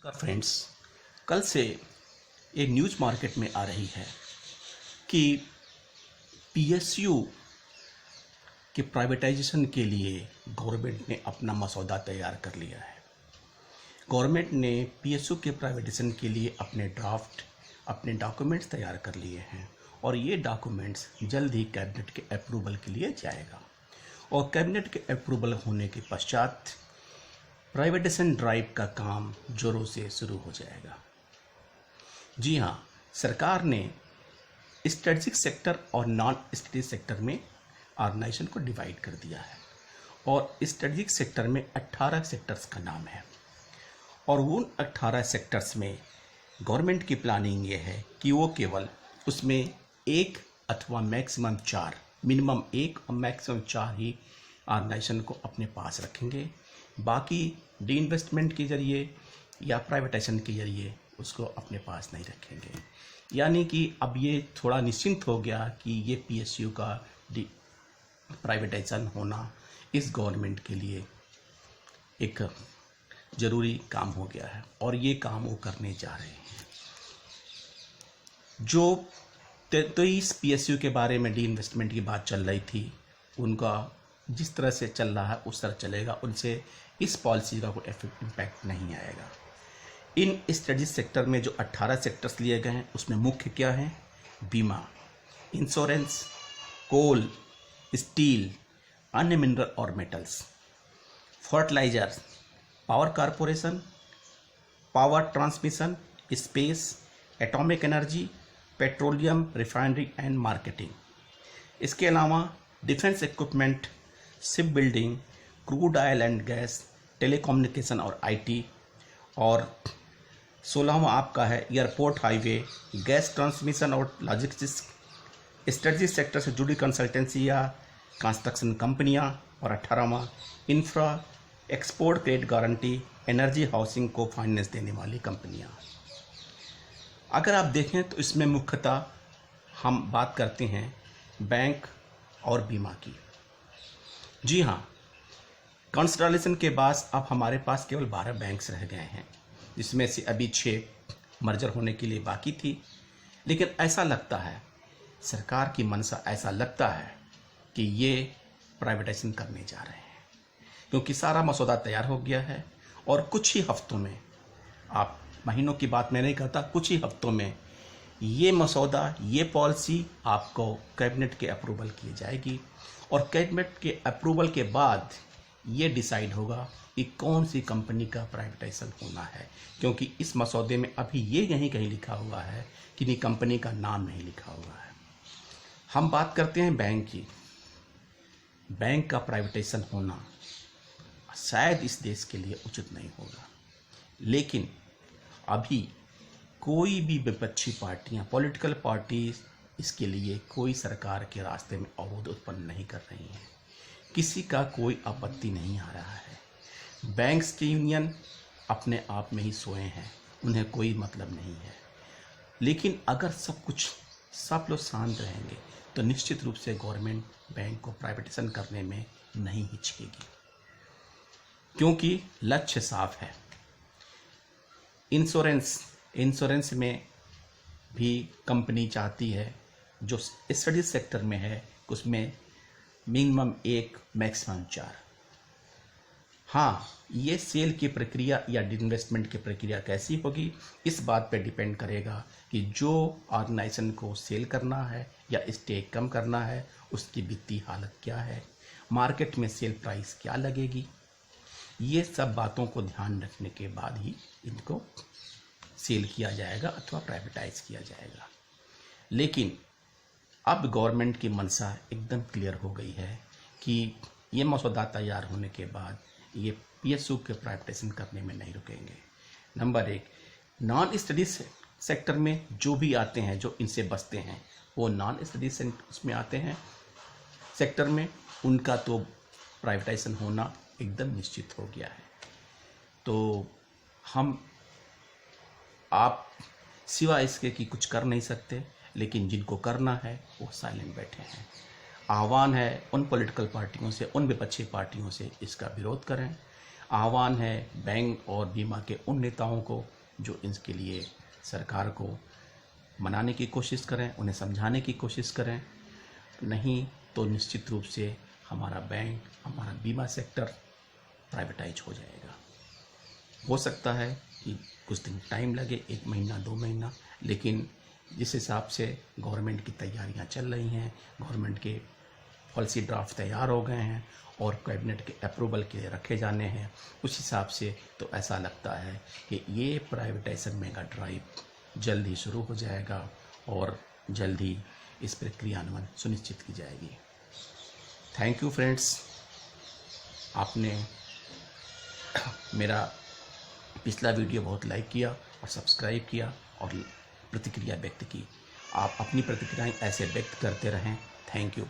नमस्कार फ्रेंड्स। कल से एक न्यूज़ मार्केट में आ रही है कि पीएसयू के प्राइवेटाइजेशन के लिए गवर्नमेंट ने अपना मसौदा तैयार कर लिया है। गवर्नमेंट ने पीएसयू के प्राइवेटाइजेशन के लिए अपने डॉक्यूमेंट्स तैयार कर लिए हैं और ये डॉक्यूमेंट्स जल्द ही कैबिनेट के अप्रूवल के लिए जाएगा और कैबिनेट के अप्रूवल होने के पश्चात प्राइवेटाइजेशन ड्राइव का काम जोरों से शुरू हो जाएगा। जी हाँ, सरकार ने स्ट्रेटजिक सेक्टर और नॉन स्ट्रेटजिक सेक्टर में ऑर्गेनाइजेशन को डिवाइड कर दिया है और स्ट्रेटजिक सेक्टर में 18 सेक्टर्स का नाम है और उन 18 सेक्टर्स में गवर्नमेंट की प्लानिंग ये है कि वो केवल उसमें एक अथवा मैक्सिमम 4, मिनिमम 1 और मैक्सिमम 4 ही ऑर्गेनाइजेशन को अपने पास रखेंगे। बाकी डी इन्वेस्टमेंट के ज़रिए या प्राइवेटाइजेशन के ज़रिए उसको अपने पास नहीं रखेंगे। यानी कि अब ये थोड़ा निश्चिंत हो गया कि ये पीएसयू का प्राइवेटाइजेशन होना इस गवर्नमेंट के लिए एक ज़रूरी काम हो गया है और ये काम वो करने जा रहे हैं। जो 23 पीएसयू के बारे में डी इन्वेस्टमेंट की बात चल रही थी, उनका जिस तरह से चल रहा है उस तरह चलेगा, उनसे इस पॉलिसी का कोई इम्पैक्ट नहीं आएगा। इन स्ट्रेटजिक सेक्टर में जो 18 सेक्टर्स लिए गए हैं उसमें मुख्य क्या है? बीमा, इंश्योरेंस, कोल, स्टील, अन्य मिनरल और metals, fertiliser, power corporation, power transmission, space, atomic energy, petroleum, refinery and marketing. इसके अलावा defence equipment, ship building, crude oil and gas, telecommunication और आईटी, और 16वां आपका है एयरपोर्ट, हाईवे, गैस ट्रांसमिशन और लॉजिस्टिक्स, स्ट्रेटजिक सेक्टर से जुड़ी कंसल्टेंसी या कंस्ट्रक्शन कंपनियां, और 18वां infra, export credit guarantee, energy, housing को फाइनेंस देने वाली कंपनियां। अगर आप देखें तो इसमें मुख्यतः हम बात करते हैं बैंक और बीमा की। जी हाँ, कंसोलिडेशन के बाद अब हमारे पास केवल 12 बैंक्स रह गए हैं, जिसमें से अभी 6 मर्जर होने के लिए बाकी थी। लेकिन ऐसा लगता है, सरकार की मंशा ऐसा लगता है कि ये प्राइवेटाइजेशन करने जा रहे हैं, क्योंकि सारा मसौदा तैयार हो गया है और कुछ ही हफ्तों में, आप महीनों की बात मैं नहीं करता, कुछ ही हफ्तों में ये मसौदा, ये पॉलिसी आपको कैबिनेट के अप्रूवल की जाएगी और कैबिनेट के अप्रूवल के बाद ये डिसाइड होगा कि कौन सी कंपनी का प्राइवेटाइजेशन होना है, क्योंकि इस मसौदे में अभी ये यहीं कहीं लिखा हुआ है कि नहीं, कंपनी का नाम नहीं लिखा हुआ है। हम बात करते हैं बैंक की। बैंक का प्राइवेटाइजेशन होना शायद इस देश के लिए उचित नहीं होगा, लेकिन अभी कोई भी विपक्षी पार्टियां, पॉलिटिकल पार्टीज इसके लिए कोई सरकार के रास्ते में अवरोध उत्पन्न नहीं कर रही हैं। किसी का कोई आपत्ति नहीं आ रहा है। बैंक्स की यूनियन अपने आप में ही सोए हैं, उन्हें कोई मतलब नहीं है। लेकिन अगर सब लोग शांत रहेंगे तो निश्चित रूप से गवर्नमेंट बैंक को प्राइवेटाइजेशन करने में नहीं हिचकेगी, क्योंकि लक्ष्य साफ है। इंश्योरेंस में भी कंपनी चाहती है, जो स्टडी सेक्टर में है उसमें मिनिमम 1 मैक्सिमम 4। हाँ, ये सेल की प्रक्रिया या इन्वेस्टमेंट की प्रक्रिया कैसी होगी, इस बात पे डिपेंड करेगा कि जो ऑर्गेनाइजेशन को सेल करना है या स्टेक कम करना है उसकी वित्तीय हालत क्या है, मार्केट में सेल प्राइस क्या लगेगी। ये सब बातों को ध्यान रखने के बाद ही इनको सेल किया जाएगा अथवा प्राइवेटाइज किया जाएगा। लेकिन अब गवर्नमेंट की मंशा एकदम क्लियर हो गई है कि ये मसौदा तैयार होने के बाद ये पीएसयू के प्राइवेटाइजेशन करने में नहीं रुकेंगे। नंबर 1, नॉन स्टडी सेक्टर में जो भी आते हैं, जो इनसे बचते हैं, वो नॉन स्टडी उसमें आते हैं सेक्टर में, उनका तो प्राइवेटाइजेशन होना एकदम निश्चित हो गया है। तो आप सिवा इसके कि कुछ कर नहीं सकते, लेकिन जिनको करना है वो साइलेंट बैठे हैं। आह्वान है उन पॉलिटिकल पार्टियों से, उन विपक्षी पार्टियों से, इसका विरोध करें। आह्वान है बैंक और बीमा के उन नेताओं को जो इसके लिए सरकार को मनाने की कोशिश करें, उन्हें समझाने की कोशिश करें। नहीं तो निश्चित रूप से हमारा बैंक, हमारा बीमा सेक्टर प्राइवेटाइज हो जाएगा। हो सकता है कि कुछ दिन टाइम लगे, 1 महीना 2 महीना, लेकिन जिस हिसाब से गवर्नमेंट की तैयारियां चल रही हैं, गवर्नमेंट के पॉलिसी ड्राफ्ट तैयार हो गए हैं और कैबिनेट के अप्रूवल के लिए रखे जाने हैं, उस हिसाब से तो ऐसा लगता है कि ये प्राइवेटाइजेशन मेगा ड्राइव जल्द ही शुरू हो जाएगा और जल्द ही इस पर क्रियान्वयन सुनिश्चित की जाएगी। थैंक यू फ्रेंड्स, आपने मेरा पिछला वीडियो बहुत लाइक किया और सब्सक्राइब किया और प्रतिक्रिया व्यक्त की। आप अपनी प्रतिक्रियाएं ऐसे व्यक्त करते रहें। Thank you.